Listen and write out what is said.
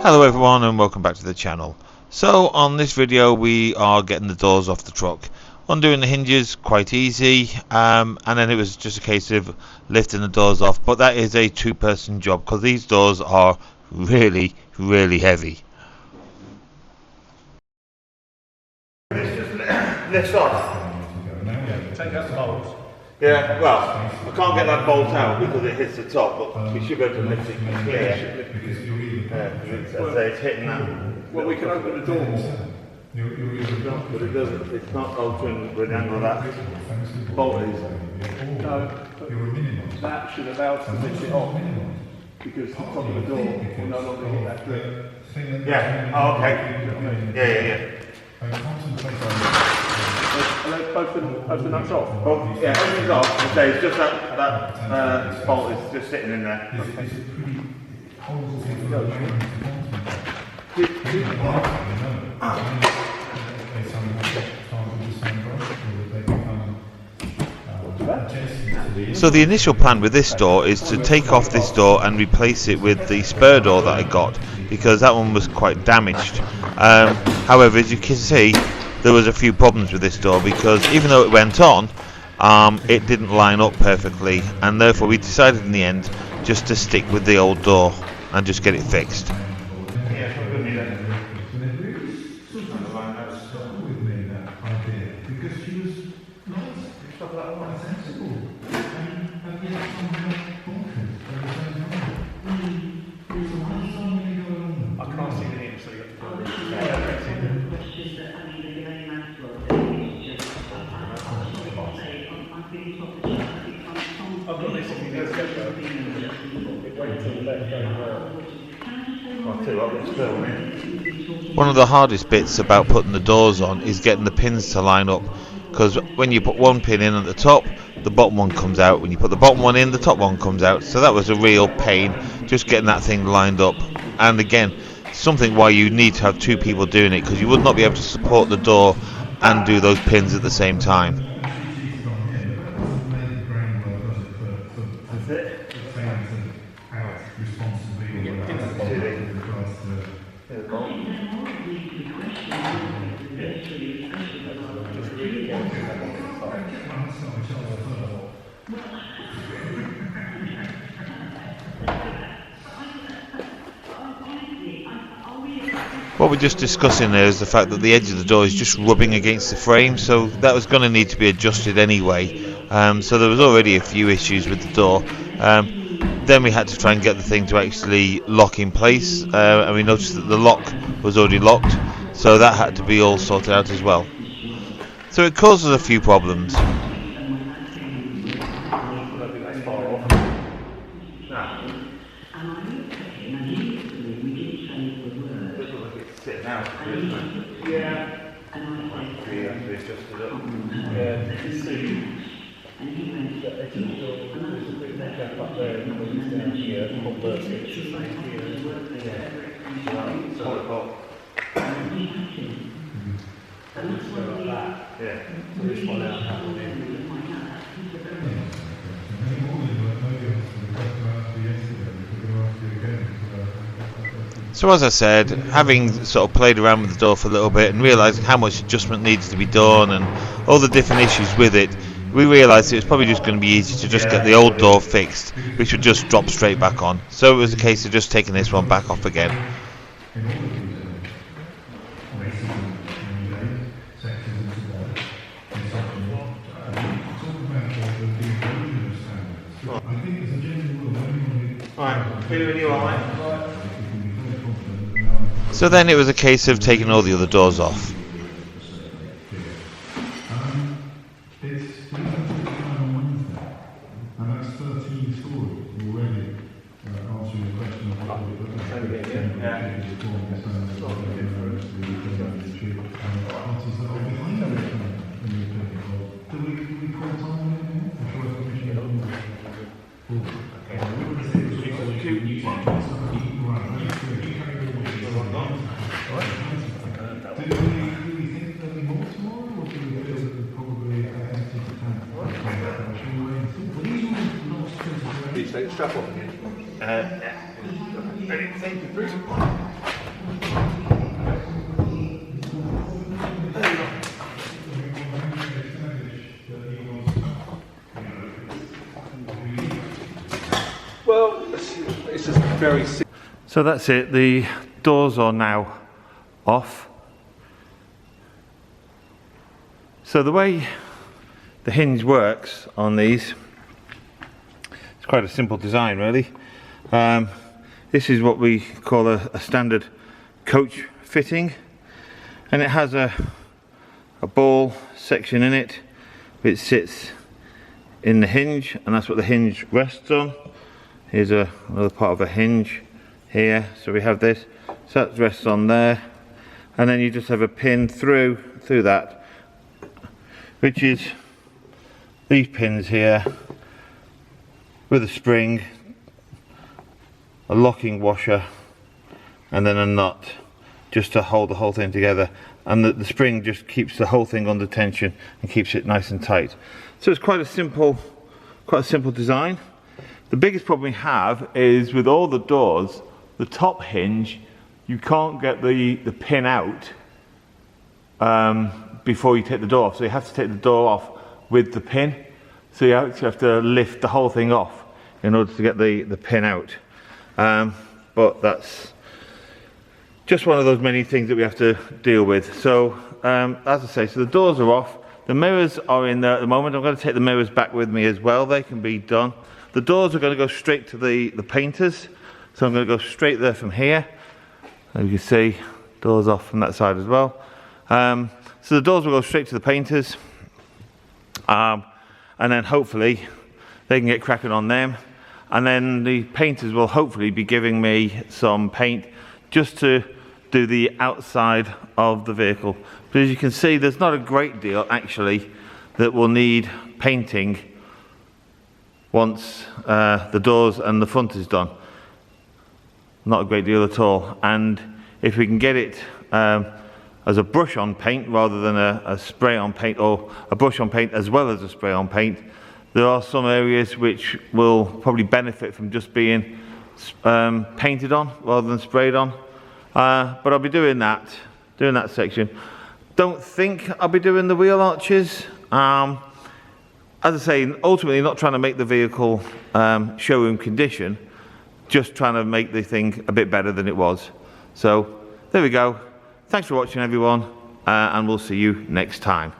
Hello everyone and welcome back to the channel. So on this video we are getting the doors off the truck. Undoing the hinges, quite easy, and then it was just a case of lifting the doors off, but that is a two-person job because these doors are really heavy. Lift off. Take out the bolts. Yeah, well, I can't get that bolt out because it hits the top, but we should be able to lift it clear. It's hitting that. Well, we can open the doors. But it doesn't, it's not altering with the angle that bolt is. No, but that should allow us to lift it off because the top of the door will no longer hit that grip. Yeah, oh, okay. Yeah. Both the nuts off? Oh, yeah, everything's off. Okay, it's just that bolt is just sitting in there. So the initial plan with this door is to take off this door and replace it with the spur door that I got, because that one was quite damaged. However, as you can see, there was a few problems with this door because even though it went on, it didn't line up perfectly, and therefore we decided in the end just to stick with the old door and just get it fixed. One of the hardest bits about putting the doors on is getting the pins to line up, because when you put one pin in at the top, the bottom one comes out. When you put the bottom one in, the top one comes out. So that was a real pain, just getting that thing lined up. And again, something why you need to have two people doing it, because you would not be able to support the door and do those pins at the same time. What we're just discussing there is the fact that the edge of the door is just rubbing against the frame, so that was going to need to be adjusted anyway. So there was already a few issues with the door. Then we had to try and get the thing to actually lock in place, and we noticed that the lock was already locked, so that had to be all sorted out as well. So it causes a few problems. So as I said, having sort of played around with the door for a little bit and realising how much adjustment needs to be done and all the different issues with it, we realised it was probably just going to be easy to just get the old door fixed, which would just drop straight back on. So it was a case of just taking this one back off again. So then it was a case of taking all the other doors off. Take the strap off again. Anything to prove? very simple. So that's it, the doors are now off. So the way the hinge works on these, it's quite a simple design really. This is what we call a standard coach fitting, and it has a ball section in it which sits in the hinge, and that's what the hinge rests on. Here's another part of a hinge here, so we have this, so that rests on there, and then you just have a pin through that, which is these pins here with a spring, a locking washer, and then a nut just to hold the whole thing together, and the spring just keeps the whole thing under tension and keeps it nice and tight. So it's quite a simple design. The biggest problem we have is with all the doors, the top hinge, you can't get the pin out before you take the door off, so you have to take the door off with the pin, so you actually have to lift the whole thing off in order to get the pin out. But that's just one of those many things that we have to deal with. So as I say, so the doors are off, the mirrors are in there at the moment. I'm going to take the mirrors back with me as well, they can be done. The doors are going to go straight to the painters, so I'm going to go straight there from here. As you can see, doors off from that side as well. So the doors will go straight to the painters, and then hopefully they can get cracking on them, and then the painters will hopefully be giving me some paint just to do the outside of the vehicle. But as you can see, there's not a great deal actually that will need painting once the doors and the front is done. Not a great deal at all, and if we can get it as a brush on paint rather than a spray on paint, or a brush on paint as well as a spray on paint, there are some areas which will probably benefit from just being painted on rather than sprayed on. But I'll be doing that section. Don't think I'll be doing the wheel arches. As I say, ultimately not trying to make the vehicle showroom condition, just trying to make the thing a bit better than it was. So there we go. Thanks for watching everyone, and we'll see you next time.